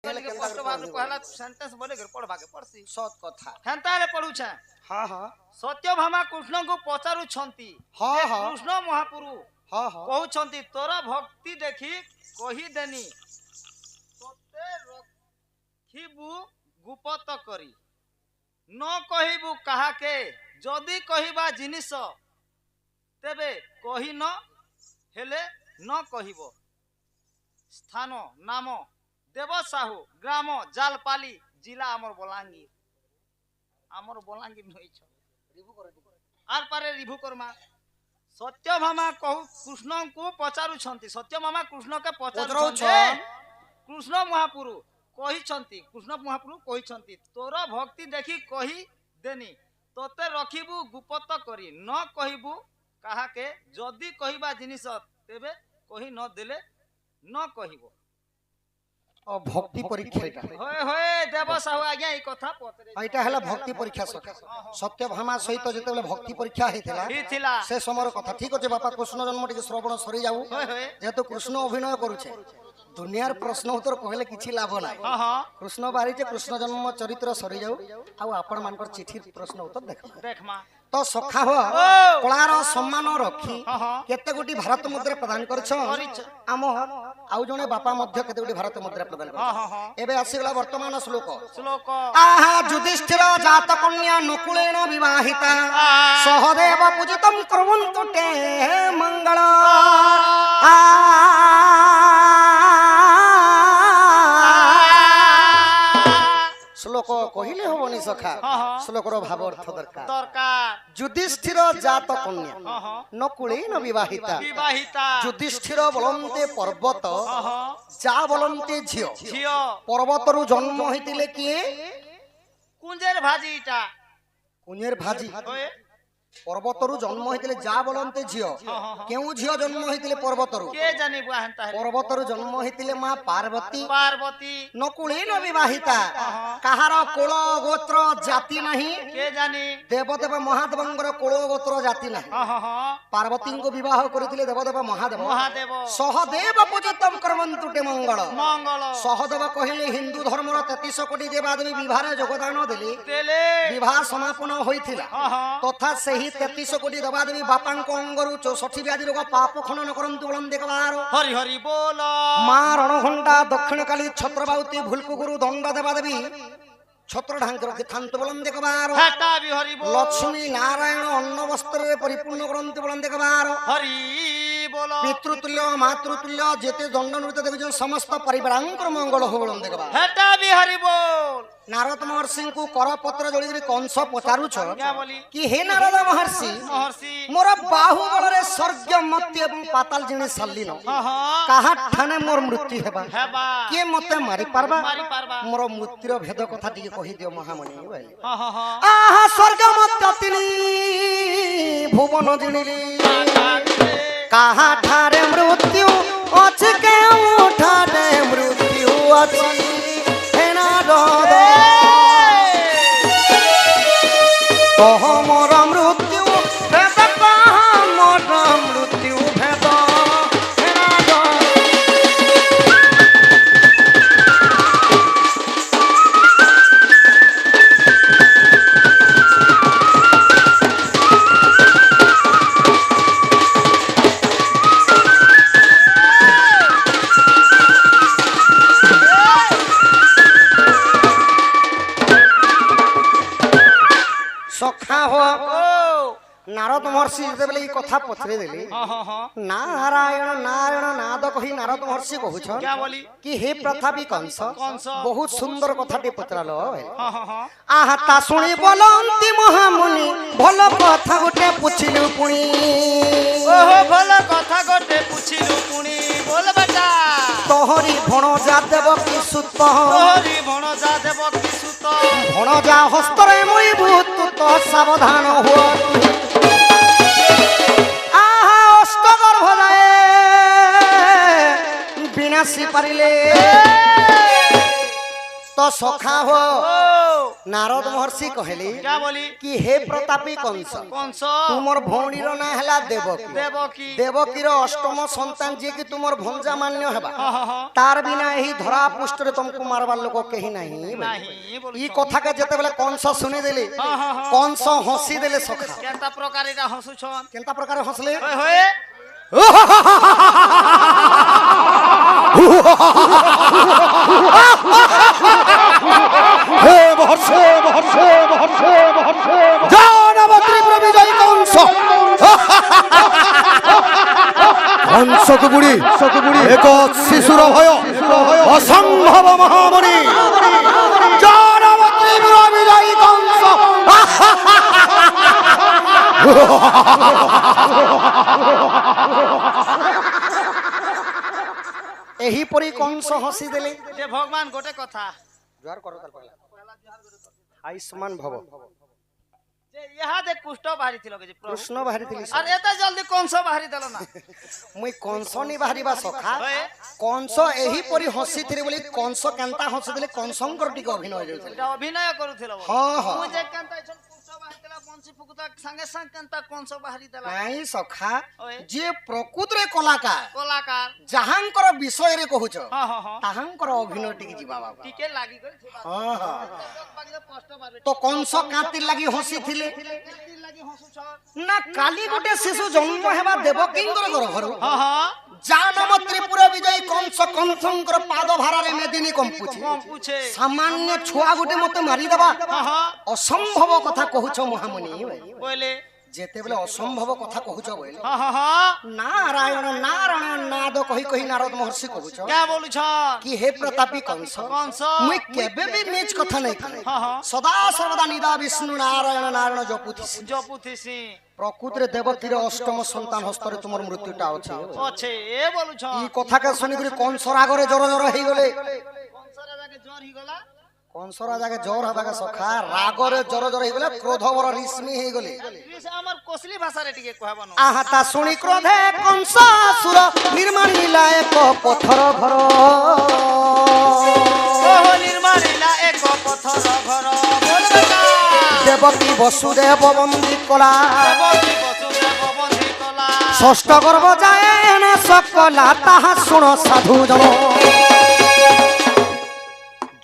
कहले कष्ट भाग पहला सेंटेंस बोले कर पढ़ भागे पढ़सी सत कथा हेंता रे पढु छ हां हां सत्यभामा कृष्ण को पचारु छंती हां हां कृष्ण महापुरु हां हां कहू छंती तोरा भक्ति देखि कहि देनी तोते रखिबु गुप्त करी न कहिबु कहा के जदी कहिबा जिनिस तेबे कहि न हेले न कहिबो स्थान नाम देवसाहू ग्राम जालपाली जिला आमर बलांगीर नई आर पारे रिभु करमा सत्यभामा कहू कृष्ण को पचारु छंती सत्यभामा कृष्ण के पचारु कृष्ण महापुरु कहि छंती कृष्ण महापुरु कहि छंती तोर भक्ति देखि कहि देनी तोते रखिबु गुप्त करी न कहिबु कहा के जदी कहिबा जिनिस तेबे कहि न देले न कहिबो भक्ति परीक्षा होय होय देव साहू आज्ञा ई कथा पतरे एटा हला भक्ति परीक्षा सत्यभामा सहित जेतेबेले भक्ति परीक्षा हेतिला से समर कथा ठीक अछि बापा कृष्ण जन्म टिके श्रवण सरी जाऊ जेतो कृष्ण अभिनय करूछे दुनियार प्रश्न उत्तर कहले किछि लाभ नै कृष्ण बारीचे कृष्ण जन्म चरित्र सरी जाऊ आ आपण मानकर चिठी प्रश्न उत्तर देखमा तो सखा हो कलार सम्मान रखी केते गोटी भारत मुद्रा प्रदान करछ आम आउ जने बापा मध्य केते गोटी भारत मुद्रा प्रदान करछ एबे आसीगला वर्तमान श्लोक आहा युधिष्ठिर जात कन्या नकुलेन विवाहिता सहदेव पूजितम कुर्वन्तु ते मंगल श्लोक कहिले होबनी सखा श्लोकर भाव अर्थ दरकार युधिष्ठिर जात कन्या नकुलेन विवाहिता युधिष्ठिर बोलन्ते पर्वत जा बोलन्ते झियो पर्वतरु जन्म होइतिले किए कुंजेर भाजीटा कुंजेर भाजी पर्वतरु जन्म होइतिले जा बोलन्ते झियो केउ झियो जन्म होइतिले पर्वतरु के जानि बुआ हंता है पर्वतरु जन्म होइतिले मां पार्वती नकुलेन विवाहिता कहार कुल गोत्र जाति नहीं के जानि देवदेव महादेवंगर कुल गोत्र जाति नहीं पार्वती को विवाह करथिले देवदेव महादेव सहदेव पूजितम कर्मन्तु ते मंगल सहदेव कहिले हिंदू धर्म रो 33 कोटी देवादेवी विवाह योगदान देले विवाह समापन होइथिला तथा से 33 कोटी देवादेवी बापा अंगरु 64 व्याधि रोग पाप खनन करंतु बोलन देखबार हरि हरि बोल मां रणघंटा दक्षिण काली छत्रबावती भूलकुगुरु दंड देवादेवी छत्र ढांक रखि थांत बोलन देखबार हेटा भी हरि बोल लक्ष्मी नारायण अन्न वस्त्र रे परिपूर्ण करंतु बोलन देखबार हरि बोल पितृतुल्य मातृतुल्य जेते दंड नृत्य देखि समस्त परिवारांकर मंगल हो बोलन देखबार हेटा भी हरि बोल नारद महर्षि को करपत्र जोड़ी कंस पचारू कि हे नारद महर्षि मोर बाहु बल स्वर्ग मत्य एवं पाताल जिने सालिन कहा ठाने मोर मृत्यु हेबा के मते मारी पारबा मोर मृत्युर भेद कथा टिके कहि दियो महामणि बोले आहा स्वर्ग मत्य तिनी भुवन जिनिली कहा ठारे मृत्यु अछि केउ ठारे मृत्यु अछि हे नारद कह मोर मृत्यु भेद कह मोर मृत्यु भेद सखा हो नारद महर्षि जेबेले ई कथा पछरे देली नारायण नारायण नाद कहि नारद महर्षि कहउछ कि हे प्रथापी कंस बहुत सुंदर कथाटी पचरालो आहा ता सुनी बोलंती महामुनि भल कथा गोटे पुछिलु पुणी ओहो भल कथा गोटे पुछिलु पुणी बोल बेटा तोहरी भणजा देव की सुत तोहरी भणजा देव की सुत भणजा हस्तरे मुई भूत तो सावधान हो विनाशी पारिले तो सखा हो ओ नारद महर्षि कहली क्या बोली कि हे प्रतापी कंस कंस तुमर भौणीर ना हला देवकी देवकी देवकीर अष्टम संतान जे कि तुमर भंजा मान्य हेबा हाँ हाँ हाँ तार बिना एही धरा पृष्ठ रे तुमको मारबार लोक केही नाही नहीं बोल ई कथा के जते बेले कंस सुनि देली हाँ हाँ हाँ कंस हंसी देले सखा केनता प्रकार एटा हसुछन केनता प्रकार हंसले ओए होए हे महर्षि महर्षि महर्षि महर्षि जानव त्रिपुर विजय कंस कंसकुबुड़ी एक शिशुर भय असंभव महामुनि जानव त्रिपुर विजय कंस एही परी कंस हसी देले जे भगवान गोटे कथा जुहार करो तार पहला आयुष्मान भव जे यहा दे कुष्ठ बाहरी थिलो के जे प्रभु कृष्ण बाहरी थिली अरे एता जल्दी कंस बाहरी देलो ना मुई कंस नि बाहरीबा सखा ओए कंस एही परी हसी थिले बोली कंस केनता हसी देले कंसंकर टिक अभिनय देउथिले एटा अभिनय करूथिलो हां हां मु जे केनता छन कुष्ठ बाहरी देला बंसी फुकुता संगे संग केनता कंस बाहरी देला नाही सखा ओए जे प्रकृत रे कलाकार कलाकार जहांकर विषय रे कहूछ हां हां हां ताहांकर अभिनय टिक जिबा बाबा टिके लागि गई थिबा हां हां बाकी तो कष्ट बारे तो कंस कातिर लागि हसी थिले टिके लागि हसुछन ना काली गुटे शिशु जन्म हेबा देवकींकर गर्भरु हां हां जानव त्रिपुर विजय कंस कंसंकर पाद भारारे मेदिनी कंपुछि कम पूछे सामान्य छुआ गुटे मते मारी देबा हां हां असंभव कथा कहूछ महामुनि बोले जेते बेले असंभव कथा कहूछ बोले हां हां हां नारायण नारायण नाद कहि कहि नारद महर्षि कहूछ क्या बोलु छ कि हे प्रतापी कंस कंस मुई केबे भी नीच कथा नै कहे हां हां सदा सर्वदा निदा विष्णु नारायण नारायण जपुथि जपुथिसी प्रकृतरे देवकीर अष्टम संतान हस्तरे तुमर मृत्युटा अछि अच्छे ए बोलु छ ई कथा के सुनि करी कंस रागरे जर जर हेइ गले कंस राजा के जोर ही गला कंस राजा के जोर हबा के सखा रागरे जर जर हेइ गले क्रोधवर रिश्मी हेइ गले प्लीज हमर कोसली भाषा रे टिके कहबनो आहा ता सुनि क्रोधे कंस असुर निर्माणिला एक पत्थर घर ओहो निर्माणिला एक पत्थर घर बोलबेका देवकी वसुदेव बंदी कला देवकी वसुदेव बंदी कला षष्ठ गर्भ जाए न सकला ताहा सुन साधु जन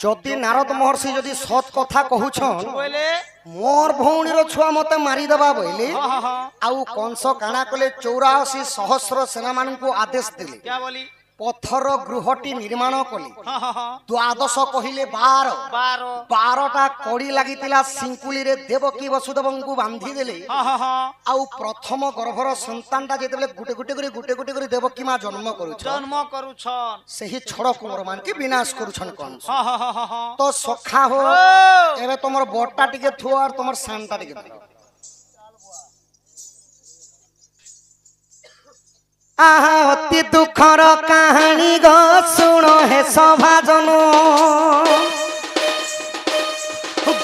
जदि नारद महर्षि जदि सत कथा कहूछन बोले मोर भौणीर छुआ मते मारी देबा बोइले हां हां हां आउ कंस काना कले 84 सहस्र सेना मानकु आदेश देले क्या बोली पत्थर गृहटी निर्माण कले हां हां हां 12 कहिले 12 12 12टा कड़ी लागितिला सिंकुली रे देवकी वसुदेवंकु बांधी देले हां हां हां आउ प्रथम गर्भर संतानटा जेतेबेले गुटे गुटे करी देवकी मा जन्म करूछ जन्म करू छन सेही छड़ कुंवर मान के विनाश करूछन कंस हां हां हां हां तो सखा हो ओ एबे तमर बटटा टिके थुआ और तमर सानटा टिके थुआ आहा अति दुखर कहानी ग सुनो हे सभाजन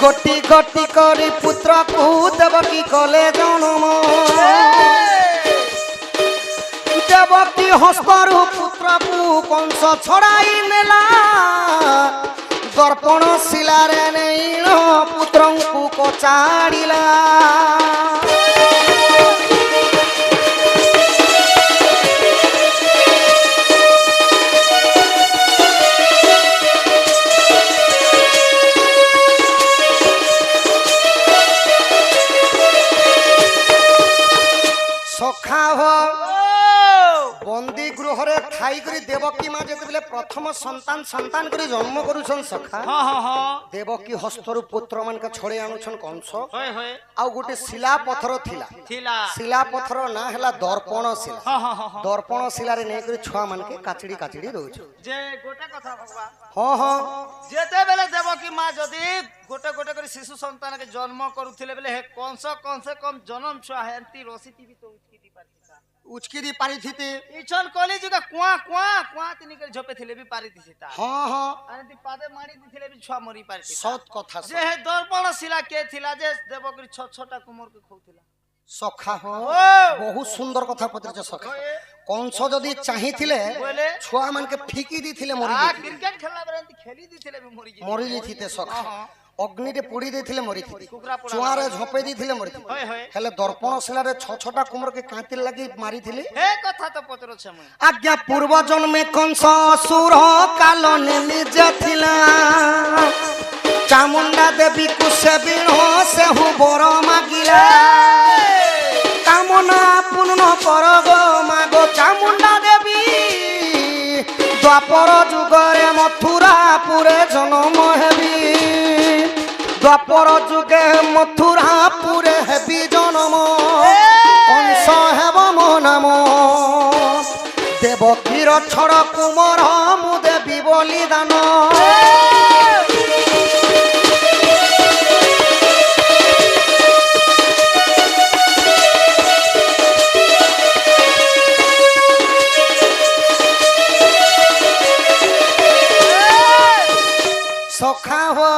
गोटी गोटी करी पुत्र को देवकी कले जन्म देवकी हस्तरु पुत्र को कंस छड़ाई नेला दर्पण शिलारे नैन पुत्रंकु कचाड़िला सखा हो बंदी गृह रे थाई करी देवकी मां जेते बेले प्रथम संतान करी जन्म करूछन सखा हां हां हां देवकी हस्तरु पुत्र मान के छड़े आनुछन कंस होय होय आ गुटे शिला पत्थर थिला शिला पत्थर ना हला दर्पण शिला हां हां हां दर्पण शिला रे नै करी छुआ मान के काचड़ी दोछ जे गोटे कथा भगवान हां हां जेते बेले देवकी मां जदी गोटे गोटे करी शिशु संतान के जन्म करूथिले बेले हे कंस कम से कम जन्म छुआ हेंती रसीती भी तो उचकी दी पारी थीते इछन कॉलेज का कुआ तिनी के झपे थिले भी पारी दिसिता हां हां अरे ती पादे मारी दिथिले भी छुआ मरी पारी सत कथा जे हे दर्पण शिला के थिला जे देवकी छ छटा कुमोर के खौथिला সখা হো বহুত সুন্দর কথা পত্রিছ সখা কংস যদি চাহিଥିଲେ ছুয়া মানকে ফিকি দিଥିଲେ মরি ক্রিকেট খেলা বেলে খেলি দিছিলে মরি যেতে সখা অগ্নিতে পুড়ি দিଥିଲେ মরি চুয়ারে ঝপে দিଥିଲେ মরি হেলে দর্পণ শিলারে ছ ছটা কুমরকে কাঁতির লাগি মারিଥିଲି হে কথা তো পচরছে মই আজ্ঞা পূর্ব জন্মে কংস অসুর কাল নিজে ଥିଲା চামুন্ডা দেবী কুশে বিণ সে হু বর মাগিলা কামনা পূর্ণ কর গো মাগো চামুন্ডা দেবী দ্বাপর যুগরে মথুরাপুরে জন্ম হেবি দ্বাপর যুগে মথুরাপুরে হেবি জন্ম কংস হেব মো নাম দেবকীর ছড় কুমর মু দেবী বলিদান সখা হো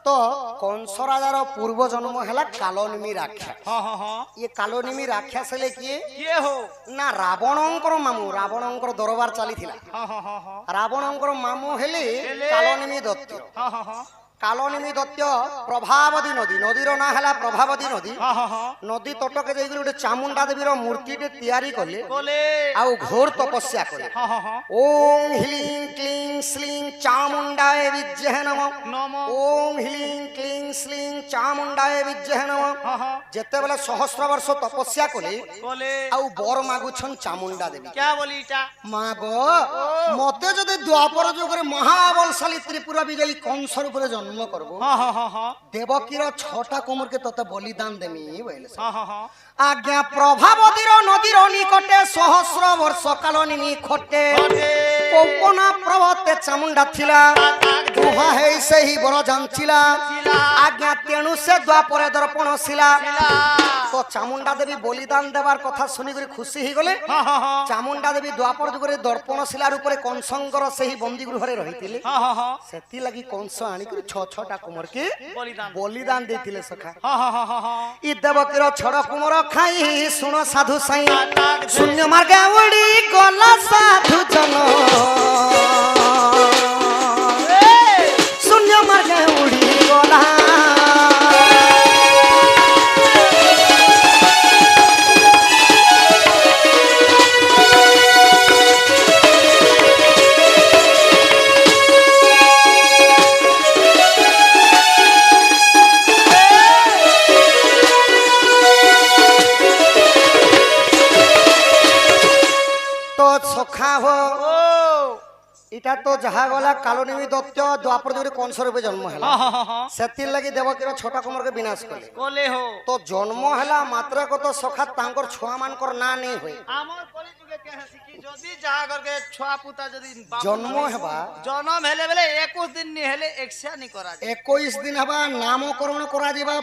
তো কংস রাজার পূর্ব জন্ম হেলা কালনিমি রাক্ষস ইয়ে কালনিমি রাক্ষস হেলে কিয়ে কিয়ে হো না রাবণঙ্কর মামু রাবণঙ্কর দরবার চালিଥିଲା রাবণঙ্কর মামু হেলে কালনিমি দত্ত কালনিমি দত্ত প্রভাবতী নদী নদীর না হেলা প্রভাবতী নদী নদী তটকে যাই গোটে চামুন্ডা দেবীর মূর্তিটি তৈরি কলে আউ ঘোর তপস্যা কলে ওম হ্লিং ক্লিং শ্লিং চামুন্ডায় বিদ্যে নম ওম হ্লিং ক্লিং শ্লিং চামুন্ডায় বিদ্যে নম যেতেবেলে সহস্র বর্ষ তপস্যা কলে আউ বর মাগুছন চামুন্ডা দেবী क्या बोली इटा মাগো মতে যদি দ্বাপর যুগরে মহাবলশালী ত্রিপুরা বিজয়ী কংসর উপরে জন্ম করব দেবকীর ছটা কোমরকে ততে বলিদান দেমি বইলে আজ্ঞা প্রভাবতীর নদীর নিকটে সহস্র বর্ষ কাল নিমি খটে পৌপনা প্রবতে চামুন্ডা ছিলা দুহা হেই সেই বড় জানছিলা আজ্ঞা তেণু সে দ্বাপরে দর্পণ ছিলা তো চামুন্ডা দেবী বলিদান দেবার কথা শুনি করে খুশি হয়ে গলে চামুন্ডা দেবী দ্বাপর যুগরে দর্পণ শিলার উপরে কংসঙ্কর সেই বন্দী গৃহরে রহিଥିଲେ সেতি লাগি কংস আনি করে ছ ছটা কুমরকে বলিদান ଦେଇଥିଲେ সখা ই দেবকীর ছড় কুমর খাই শুনো সাধু সাই শূন্য মার্গে উড়ি গলা সাধু জন শূন্য মার্গে উড়ি গলা এটা তো যাহা গলা কালনিমি দত্ত দ্বাপর যুগে কংস রূপে জন্ম হেলা সেতির লাগি দেবকীর ছটা কুমরকে বিনাশ কলে কোলে হো তো জন্ম হেলা মাত্র কত সখা তাঙ্কর ছুয়া মানকর না নেই হই আমার কলি যুগে কে হাসি কি যদি যাহা করকে ছুয়া পুতা যদি জন্ম হেবা জন্ম হেলে বেলে 21 দিন নি হেলে একসা নি করা 21 দিন হেবা নামকরণ করা যাবা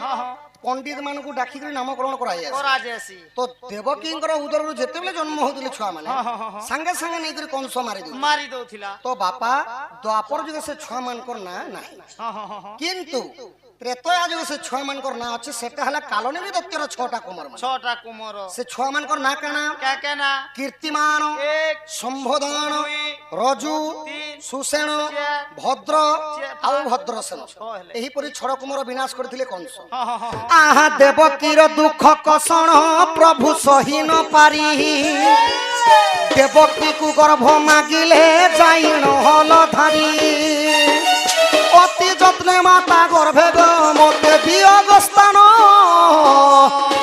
পণ্ডিত মানকু ডাকি করে নামকরণ করা যায়ছি তো দেবকীঙ্কর উদরରୁ যেତେବେଳେ জন্ম হউଥିଲେ ছুয়া মানে সাঙ্গে সাঙ্গে নেই করে কংস মারি দଉଥିଲା তো বাপা দ্বাপর যুগে সে ছুয়া মানকর না নাই কিন্তু ত্রেতয়া যুগে সে ছুয়া মানকর না আছে সেটা হলা কালনিমি দত্তর ছটা কুমর সে ছুয়া মানকর না কানা কেনা কীর্তিমান সম্বোধন রজু সুসেন ভদ্র আউ ভদ্রসেন এহিপরি ছড় কুমর বিনাশ করিଥିଲେ কংস আহা দেবকীর দুঃখ কষণ প্রভু সহি ন পারি দেবকীকু গর্ভ মাগিলে যাই নহল ধারি অতি যত্নে মাতা গর্ভে গো মতে বিয়োগ স্থান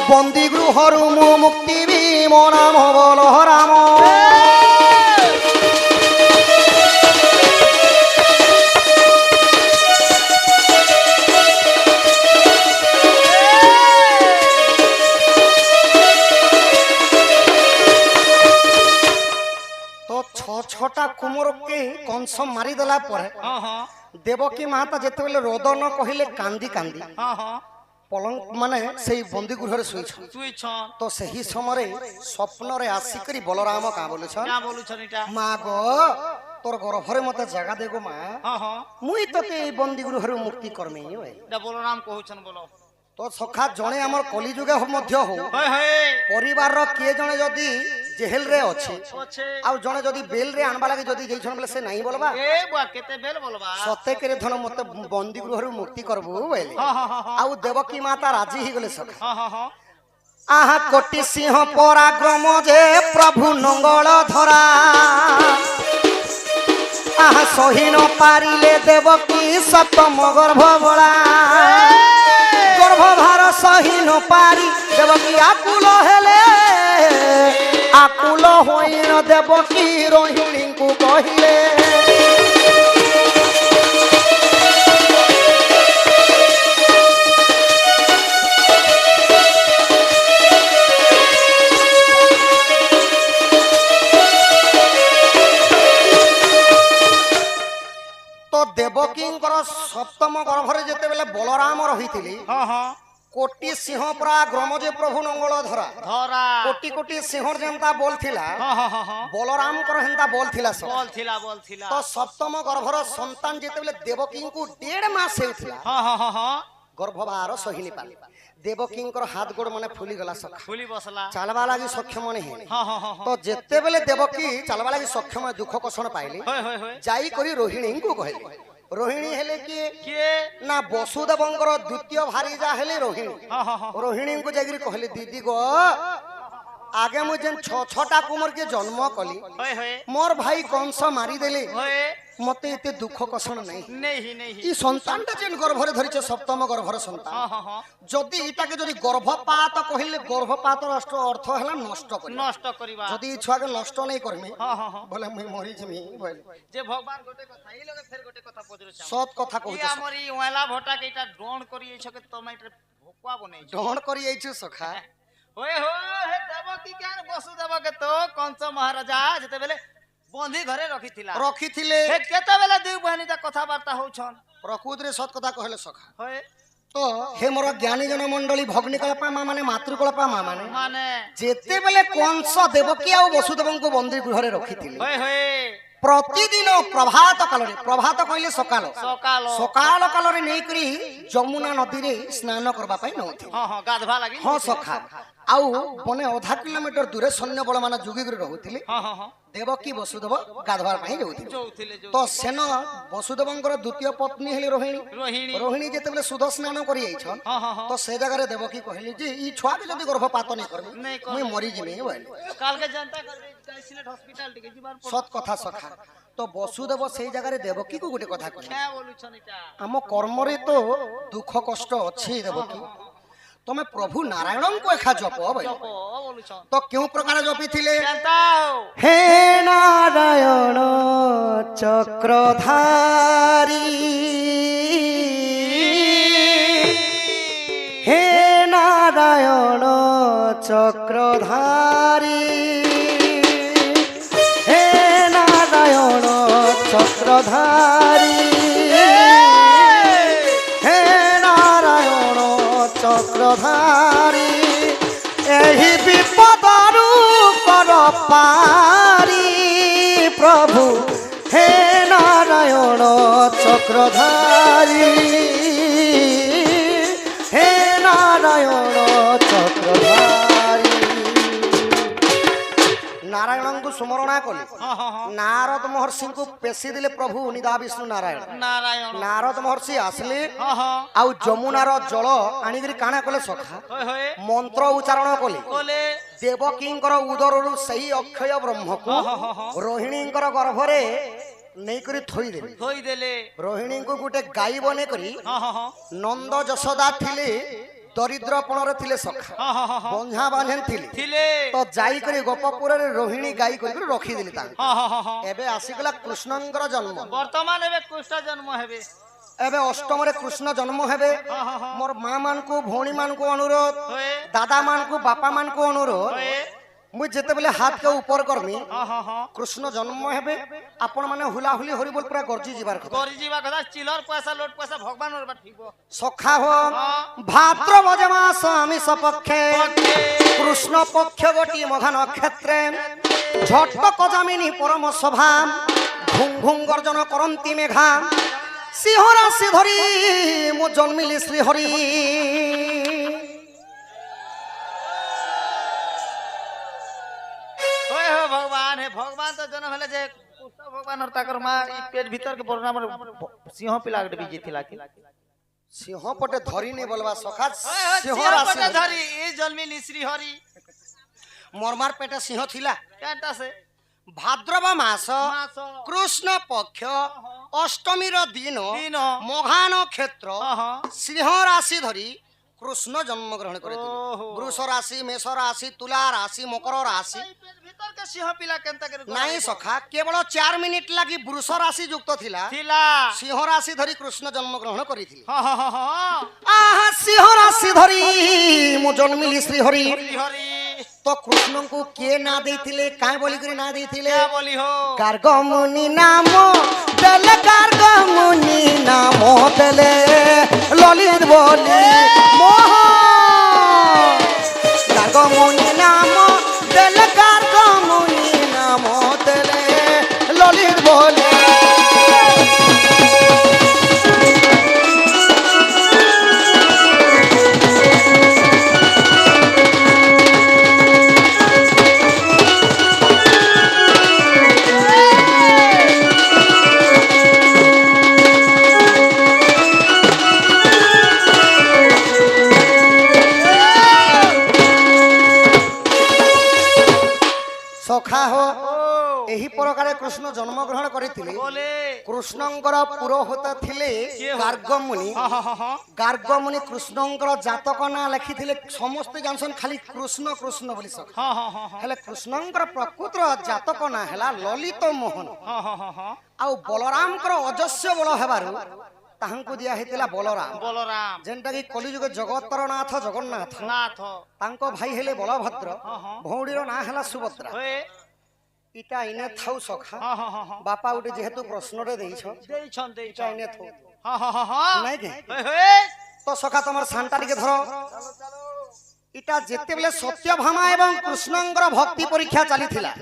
বন্দী গৃহরু মুক্তি বিম নাম বল রাম ছটা কুমরকে কংস মারিদেলা পরে দেবকী মাতা যেতেবেলে রোদন কহিলে কান্দি কান্দি পলঙ্ক মানে সেই বন্দী গৃহরে শুইছন তো সেই সময় স্বপ্নরে আসিকরি বলরাম কা বলুছন মা গো তোর গর্ভরে মতে জায়গা দে গো মা মুই তোকে এই বন্দী গৃহরে মুক্তি করমি বলরাম কহুছন বলো তো সখা জনে আমার কলিযুগে মধ্য হো পরিবার কিয়ে জনে যদি জেহেল রে আছে আর জনে যদি বেল রে আনবা লাগে যদি যেইছন বলে সে নাই বলবা এ বুয়া কেতে বেল বলবা সতে করে ধন মতে বন্দি গৃহরু মুক্তি করবু বলে আর দেবকী মাতা রাজি হই গলে সখা আহা কোটি সিংহ পরাক্রম যে প্রভু নঙ্গল ধরা আহা সহিন পারিলে দেবকী সপ্তম গর্ভ বলা গর্ভভার সহিন পারি দেবকী আকুল হেলে আকুল হইন দেবকী রোহিণীଙ୍କୁ কহিলে দেবকীঙ্কর সপ্তম গর্ভরে যেতেবেলে বলরাম রহিতিলি কোটি সিংহ পুরা গ্রম যে প্রভু নঙ্গল ধরা ধরা কোটি কোটি সিংহর যেন্তা বলছিলা বলরামকর হেন্তা বলছিলা তো সপ্তম গর্ভর সন্তান যেতেবেলে দেবকীঙ্কু 1.5 মাস হেউছিলা গর্ভভার সহিনি পালি দেবকীঙ্কর হাত গোড় মানে ফুলি গলা সখা ফুলি বসলা চালবা লাগি সক্ষম নেই তো যেতেবেলে দেবকী চালবা লাগি সক্ষম দুঃখ কষণ পাইলি যাই করি রোহিণীଙ୍କୁ কহিলি রোহিণী হেলে কিয়ে না বসুদেবঙ্কর দ্বিতীয় ভারি যা হেলে রোহিণী রোহিণীଙ୍କୁ যাইকি কহিলি দিদি গো আগে মু যেন ছটা কুমরকে জন্ম কলি মোর ভাই কংস মারি দেলে মতে এতে দুঃখ কষণ নাই এই সন্তানটা যেন গর্ভরে ধরিছে সপ্তম গর্ভর সন্তান যদি এটাকে যদি গর্ভপাত কহিলে গর্ভপাতর অর্থ হলা নষ্ট করিবা যদি এই ছুয়াকে নষ্ট নাই করমি বলে মুই মরি যামি বলে যে ভগবান গোটে কথা এই লগে ফের গোটে কথা পজরছ সৎ কথা কইছ আমরি ওয়ালা ভটাকে এটা ড্রোন করিয়েছ কে তুমি এটা ভোকবা বনাইছ ড্রোন করি আইছো সখা ওয়ে হো হে দেবকী কে বসুদেবকে তো কংস মহারাজা যেতে বেলে বন্ধি ঘরে রখিথিলে হে কেতে বেলে দুই বহনিটা কথাবার্তা হউছন প্রকৃতরে সৎ কথা কহিলে সখা হয় তো হে মোর জ্ঞানী জন মণ্ডলী ভগ্নিকল্পা মা মানে মাতৃকল্পা মা মানে যেতে বেলে কংস দেবকী আর বসুদেবଙ୍କୁ বন্ধি ঘরে রখিথিলে প্রতিদিন প্রভাত কইলে সকাল কালরে নেই করি যমুনা নদীরে স্নান করবা পাই নউথি গাধবা লাগি সখা আউ বনে আধা কিলোমিটার দূরে সৈন্য বল মানে যুগিগরে রহুতিলি দেবকী বসুদেব গাধবার পাই যাউথিলে তো সেন বসুদেবঙ্কর দ্বিতীয় পত্নী হেলি রোহিণী যেতেবেলে শুদ্ধ স্নান করি আইছন তো সে জায়গায় দেবকী কহিলি যে ই ছুয়াকে যদি গর্ভপাত নাই করবি মুই মরি জিমি বলে কালকে জানতা করবি সিলেট হসপিটাল টিকে জিবার সৎ কথা সখা তো বসুদেব সেই জায়গায় দেবকী কো গোটে কথা কই হ্যাঁ বলুছন এটা আম কর্মরে তো দুঃখ কষ্ট ଅଛି দেবকী তুমি প্রভু নারায়ণଙ୍କୁ এখা জপ তো কেউ প্রকার জপিছিলে হে নারায়ণ চক্রধারী হে নারায়ণ চক্রধারী হে নারায়ণ চক্রধারী চক্রধারী এই বিপদরু কর পারি প্রভু হে নারায়ণ চক্রধারী হে নারায়ণ চক্রধারী নারায়ণଙ୍କୁ স্মরণা কলি নারদ মহর্ষিଙ୍କୁ পেশি দিলে প্রভু নিদা বিষ্ণু নারায়ণ নারদ মহর্ষি আসলে আউ যমুনার জল আনিকি কাଣା কলে সখা মন্ত্র উচ্চারণ কলে দেবকীঙ্কর উদরରୁ ସେହି ଅକ୍ଷୟ ବ୍ରହ୍ମକୁ ରୋହିଣୀଙ୍କର ଗର୍ଭରେ ନେଇକରି ଥୋଇଦେଲେ ରୋହିଣୀଙ୍କୁ ଗୋଟେ ଗାଈ ବନେଇ କରି ନନ୍ଦ ଯଶୋଦା ଥିଲେ দরিদ্রপণরে থিলে সখা বঞ্ঝা বাঁধেন থিলে তো যাই করে গোপপুরের রোহিণী গাই করে রখি দিলি তাঙ্ক এবে আসিগলা কৃষ্ণঙ্কর জন্ম বর্তমান এবে কৃষ্ণ জন্ম হেবে এবে অষ্টমরে কৃষ্ণ জন্ম হেবে মোর মা মানকু ভৌণী মানকু অনুরোধ দাদা মানকু বাপা মানকু অনুরোধ মুই যেতেবেলে হাতকে উপর করমি কৃষ্ণ জন্ম হেবে আপন মানে হুলাহুলি হরি বল পুরা গর্জি যাবার কথা চিলর পয়সা লোট পয়সা ভগবানর বাট থিব সখা হো ভাদ্রবদ মাস আমি সপক্ষে কৃষ্ণ পক্ষ গটি মঘা নক্ষত্রে ঝটক জামিনী পরম সভা ঘুং ঘুং গর্জন করন্তি মেঘা সিংহরাশি ধরি মু জন্মিলি শ্রীহরি पानर ताकर मां ई पेट भीतर के बरना हमर सिंह पिला के बीजी थिला के सिंह पटे धरी नहीं बोलवा सखा सिंह पटे धरी ई जन्मी निश्री हरी मोरमार पेटे सिंह थिला केटा से भाद्रव मास कृष्ण पक्ष अष्टमी दिन मघान क्षेत्र सिंह राशि धरी कृष्ण जन्म ग्रहण करथिले वृष राशि मेष राशि तुला राशि मकर राशि भीतर के सिंह पिला केनता के नहीं सखा केवल 4 मिनिट लागि वृष राशि युक्त थिला सिंह राशि धरी कृष्ण जन्म ग्रहण करथिले आहा सिंह राशि धरी मु जन्मिली श्री हरि तो कृष्ण को के ना देथिले काय बोली करे ना देथिले क्या बोली हो गार्गमुनि नाम देले गार्गमुनि नाम देले ललित बोली मोह गार्गमुनि नाम देले गार्गमुनि नाम देले ललित बोली सखा हो एही प्रकार कृष्ण जन्म ग्रहण करथिले कृष्णंकर पुरोहित थिले गार्गमुनि गार्गमुनि कृष्णंकर जातक ना लिखिथिले समस्त जानसन खाली कृष्ण कृष्ण बोली सखा हेले कृष्णंकर प्रकृतर जातक ना हला ललित मोहन आ बलरामकर अजस्य बल हेबारु ताहंकु दिया हेतिला बलराम बलराम जेंटा कि कलिजुग जगतर नाथ जगन्नाथ नाथ तांको भाई हेले बलभद्र भौडीर ना हला सुभद्रा इटा इने थाउ सखा बापा उटे जेहेतु प्रश्न रे देइछन इटा इने थौ नै के तो सखा तमर सांटा के धरो इटा जेते बेले सत्यभामा एवं कृष्णंकर भक्ति परीक्षा चली थिला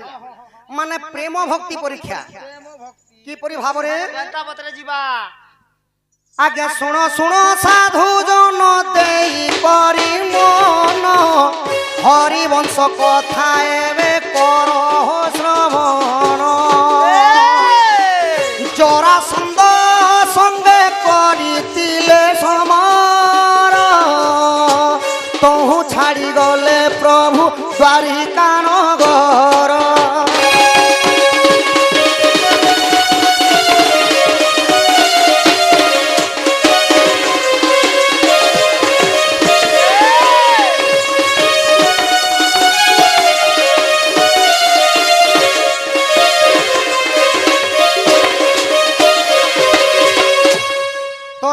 माने प्रेम भक्ति परीक्षा की परि भाव रे घंटा बतरे जीवा आगे सुनो सुनो साधु जन देई करी मन हरिवंश कथा एवे करो श्रवण जरासंध संगे करितिले समार तहु छाड़ी गले प्रभु द्वारिका नगर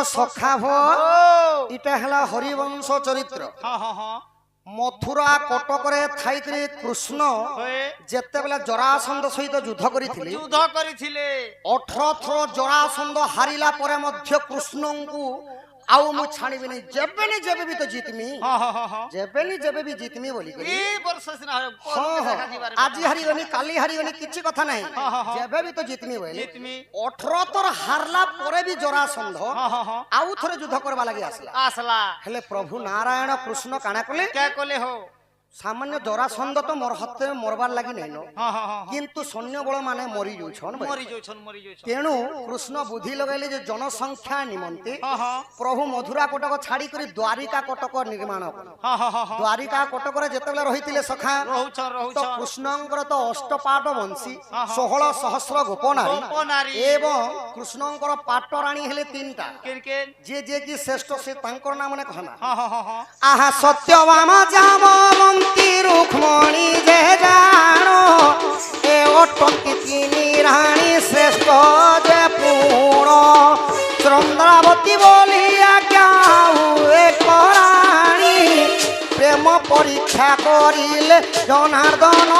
सखा हो इटा हला हरिवंश चरित्र मथुरा कटक रे थाई करे कृष्ण जेते बेला जरासंध सहित युद्ध करिथिले 18 थर जरासंध हारिला परे मध्य कृष्ण को आउ मु छाणीबी नै जेबे भी तो जीतमी जेबे भी जीतमी बोली ई वर्ष सिना आज हारिगनी काली हारिगनी किछि कथा नै जेबे भी तो जीतमी बोली 18 तर हारला परे भी जरासंध आउ थरे युद्ध करबा लागि आसला हेले प्रभु नारायण कृष्ण काना कले क्या कले हो सामान्य जरासंध तो मोर हते मरबार लागि नैनो किंतु सैन्य बल माने मरि जोछन तेणु कृष्ण बुद्धि लगाइले जे जनसंख्या निमंते प्रभु मथुरा कटक छाड़ी करी द्वारिका कटक निर्माण द्वारिका कटक रे जेतेबेले रहितिले सखा तो कृष्णंकर तो अष्टपाट वंशी 16 सहस्र गोपनारी एवं कृष्णंकर पाटराणी हेले 3टा जे जे की श्रेष्ठ से तांकर नाम ने कहना आहा सत्यभामा जामवंती रुक्मणी जे जानो ए ओटंती तीनी रानी श्रेष्ठ जे पूर्ण चंद्रावती बोलिया क्या हुए कराणी प्रेम परीक्षा करिले जनार्दन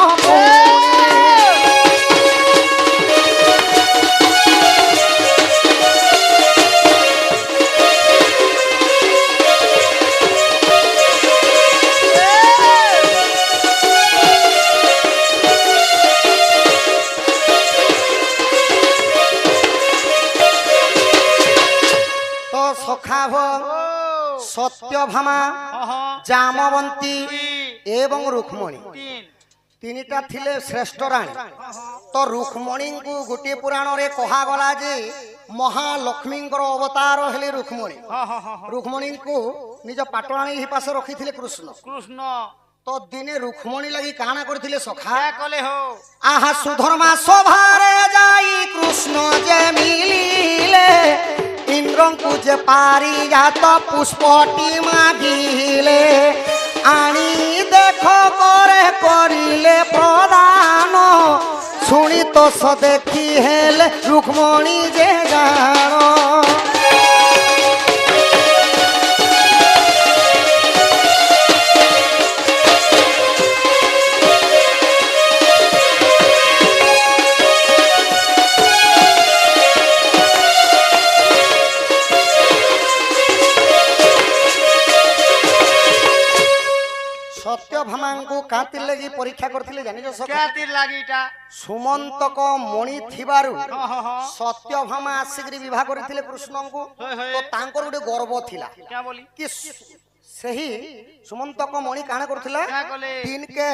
सत्यभामा जामवंती एवं रुक्मणी ତିନିଟା ଥିଲେ ଶ୍ରେଷ୍ଠ ରାଣୀ ତ ରୁକ୍ମଣୀଙ୍କୁ ଗୋଟିଏ ପୁରାଣରେ କୁହାଗଲା ଯେ ମହାଲକ୍ଷ୍ମୀଙ୍କର ଅବତାର ହେଲେ ରୁକ୍ମଣୀ। ରୁକ୍ମଣୀଙ୍କୁ ନିଜ ପାଟଣାଣୀ ଏହି ପାଶେ ରଖିଥିଲେ କୃଷ୍ଣ। ତ ଦିନେ ରୁକ୍ମଣୀ ଲାଗି କାଣା କରିଥିଲେ ସଖା କଲେ ହୋ ଆହା ସୁଧର୍ମା ସଭାରେ ଯାଇ କୃଷ୍ଣ ଯେ ମିଳିଲେ ଇନ୍ଦ୍ରଙ୍କୁ ଯେ ପାରିଜାତ ପୁଷ୍ପଟି ମାଗିଲେ ଆଣି ଦେଖ করে করিলে প্রদান শুনি তো দেখি হেলে রুক্মণী যে জান ସତ୍ୟଭାମାଙ୍କୁ କାତିର ଲାଗି ପରୀକ୍ଷା କରିଥିଲେ ଜାଣିଛ କାତିର ଲାଗିଟା ସୁମନ୍ତକ ମଣି ଥିବାରୁ ସତ୍ୟଭାମା ଆସିକିରି ବିବାହ କରିଥିଲେ କୃଷ୍ଣଙ୍କୁ। ତ ତାଙ୍କର ଗୋଟେ ଗର୍ବ ଥିଲା କି ସେହି ସୁମନ୍ତକ ମଣି କାଣା କରୁଥିଲା ଦିନକେ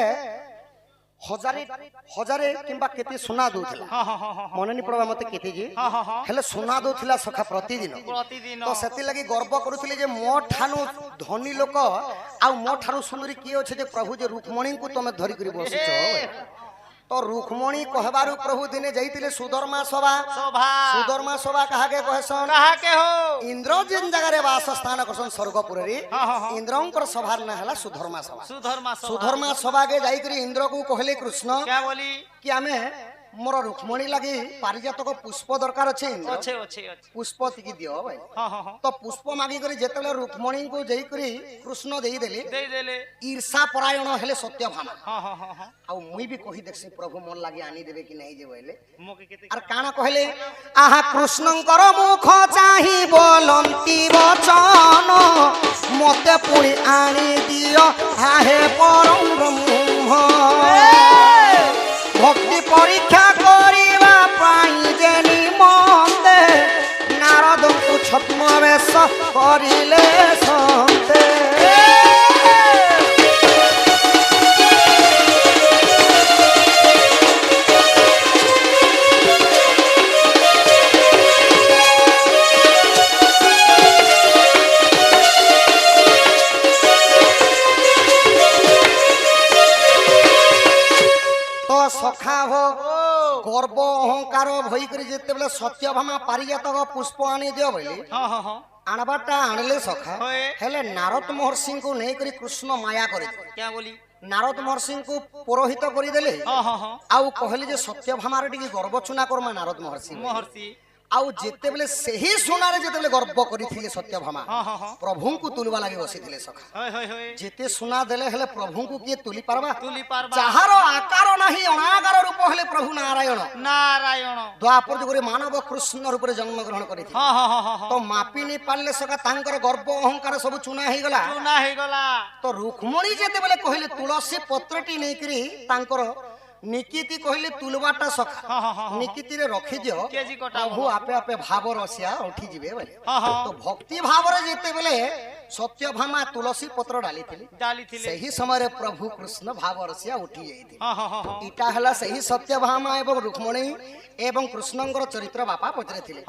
ହଜାରେ କିମ୍ବା କେତେ ସୁନା ଦଉଥିଲା ମନେ ନି ପଡବା ମତେ କେତେ ଯେ ହେଲେ ସୁନା ଦଉଥିଲା ସଖା ପ୍ରତିଦିନ। ତ ସେଥିଲାଗି ଗର୍ବ କରୁଥିଲେ ଯେ ମୋ ଠାରୁ ଧନୀ ଲୋକ ଆଉ ମୋ ଠାରୁ ସୁନ୍ଦରୀ କିଏ ଅଛି ଯେ ପ୍ରଭୁ ଯେ ରୁକ୍ମଣୀଙ୍କୁ ତମେ ଧରିକରି ବସିଛ। ତ ରୁକ୍ମଣୀ କହିବାରୁ ପ୍ରଭୁ ଦିନେ ଯାଇଥିଲେ ସୁଧର୍ମା ସଭା। ସୁଧର୍ମା ସଭା କାହାକେ କହେସନ୍ ଇନ୍ଦ୍ର ଯେନ୍ ଜାଗାରେ ବାସ ସ୍ଥାନ କରସନ୍ ସ୍ୱର୍ଗପୁରରେ ଇନ୍ଦ୍ରଙ୍କର ସଭାର ନାଁ ହେଲା ସୁଧର୍ମା ସଭା। ସୁଧର୍ମା ସଭାକେ ଯାଇକରି ଇନ୍ଦ୍ରକୁ କହିଲେ କୃଷ୍ଣ କି ଆମେ ମୋର ରୁକ୍ମଣୀ ଲାଗି ପାରିଜାତକ ପୁଷ୍ପ ଦରକାର ଅଛି ପୁଷ୍ପ ଟିକେ ଦିଅ ଭାଇ। ତ ପୁଷ୍ପ ମାଗିକରି ଯେତେବେଳେ ରୁକ୍ମଣୀଙ୍କୁ ଯାଇକରି କୃଷ୍ଣ ଦେଇଦେଲେ ଈର୍ଷା ପରାୟଣ ହେଲେ ସତ୍ୟଭାମା। ଆଉ ମୁଇଁ ବି କହି ଦେଖି ପ୍ରଭୁ ମନ ଲାଗି ଆଣିଦେବେ କି ନାଇଁ ଯେ ବୋଇଲେ ଆର୍ କାଣା କହିଲେ ଆହା କୃଷ୍ଣଙ୍କର ମୁଖ ଚାହିଁ ବୋଲନ୍ତି ବଚନ ମତେ ପୁଣି ଆଣି ଦିଅ ହାହେ ପରମ ବ୍ରହ୍ମ ভক্তি পরীক্ষা করিবা পাই যে নিমন্তে নারদଙ୍କୁ ছদ্মবেশ করিলে সন্তে। সখা হো গর্ব অহংকার ভই করে যেতেবেলে সত্যভামা পারিজাতক পুষ্প আনি দিও বলি আনবাটা আনলে সখা হেলে নারদ মহর্ষিଙ୍କୁ নেই করে কৃষ্ণ মায়া করে নারদ মহর্ষিଙ୍କୁ পুরোহিত করে দেলে আউ কহিলে যে সত্যভামার টিকে গর্ব চুনা করমা নারদ মহর্ষি আউ যেতেবেলে সেই সোনারে যেতেবেলে গর্ব করিଥିଲେ সত্যভামা প্রভুଙ୍କୁ তুলবা লাগি বসিଥିଲେ সখা যেতে সোনা দেলে হেলে প্রভুଙ୍କୁ কিয়ে তুলি পারবা যাহার আকার নাহি অনাকার রূপ হেলে প্রভু নারায়ণ দ্বাপর যুগরে মানব কৃষ্ণ রূপে জন্মগ্রহণ করিଥିଲେ তো মাপি নি পারলে সখা তাঙ্কর গর্ব অহংকার সব চুনা হইগলা তো রুক্মণী যেতেবেলে কহিলে তুলসী পত্রটি নেইকরি তাঙ্কর নিকিতি কহিলে তুলবাটা সখা নিকিতিরে রখি দিও প্রভু আপে আপে ভাব রসিয়া উঠি যাবে বলে। তো ভক্তি ভাবরে যেতেবেলে সত্যভামা তুলসী পত্র ডালিଥିଲେ ସେହି ସମୟରେ ପ୍ରଭୁ କୃଷ୍ଣ ଭାବ ରସିଆ ଉଠି ଯାଇଥିଲେ। ଇଟା ହେଲା ସେହି ସତ୍ୟଭାମା ଏବଂ ରୁକ୍ମଣୀ ଏବଂ କୃଷ୍ଣଙ୍କର ଚରିତ୍ର ବାପା ପଚାରିଥିଲେ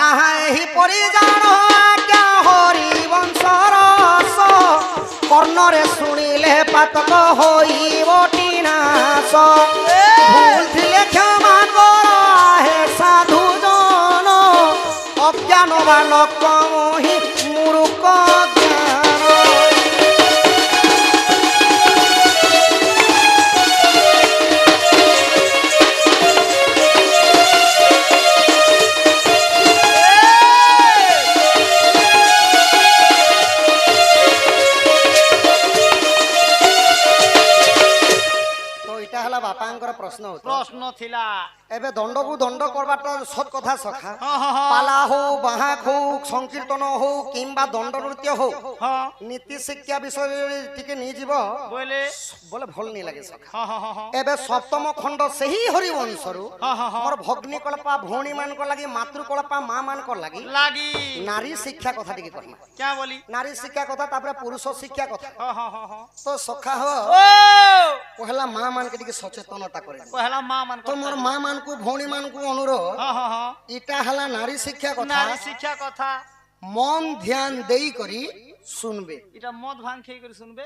ଆହା ଏହିପରି ଜାଣ ଆଜ୍ଞା ହରି ବଂଶର କର୍ଣ୍ଣରେ ଶୁଣିଲେ ପାତକ ହୋଇବ ଟିନାଶ ଭୁଲ ଥିଲେ କ୍ଷମା କର ହେ ସାଧୁ ଜନ ଅଜ୍ଞାନ ବାଲକ ମୋହି ମୂର୍ଖ ପ୍ରଶ୍ନ ଥିଲା এবে দণ্ডকু দণ্ড করবাটা সৎ কথা সখা পালা হোক বাহাক হোক সংকীর্তন হোক কিংবা দণ্ড নৃত্য হোক নীতি শিক্ষা বিষয় টিকে নিয়ে যাব বলে বলে ভাল নি লাগে সখা এবে সপ্তম খণ্ড সেই হরিবংশরু আমার ভগ্নী কল্পা ভৌণী মানক লাগি মাতৃকল্পা মা মানক লাগি নারী শিক্ষা কথা টিকে কহমা क्या बोली নারী শিক্ষা কথা তারপরে পুরুষ শিক্ষা কথা তো সখা হ পহলা মা মানকে টিকে সচেতনতা করে पहला मां मन তো মোর মা মানকু ভৌণী মানকু অনুরোধ ইটা হলা নারী শিক্ষা কথা नारी शिक्षा कथा মন ধ্যান দেই করি শুনবে এটা মদ ভাঙ খেয়ে করে শুনবে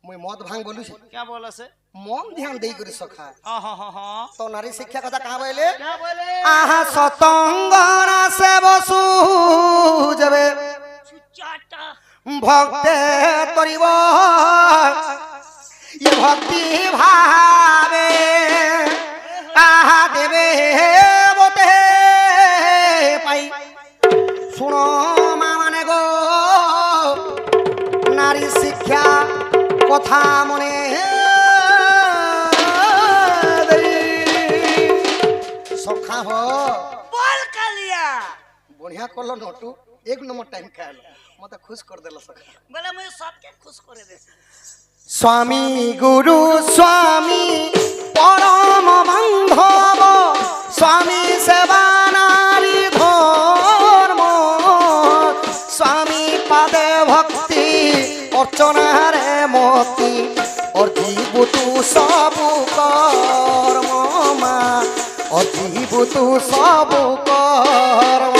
মুই মদ ভাঙ বলুছি क्या बोला से মন ধ্যান দেই করি সখা हाँ তো নারী শিক্ষা কথা কাহা বলে क्या बोले আহা সতঙ্গরা সে বসু যাবে चुचाटा ভক্তে তরিব ये भक्ति भावे आहा देवे बोते पाई सुनो माने गो नारी शिक्षा कथा मने सखा हो बोल कालिया बढ़िया करलो नटू एक नंबर टाइम खाल मत खुश कर देलो सखा बोले मुझे सबके खुश करे दे स्वामी गुरु स्वामी परम बांधव स्वामी सेवा नारी धर्म स्वामी पादे भक्ति अर्चना रे मोती और जीव तू सब कर्म मा और जीव तू सब कर्म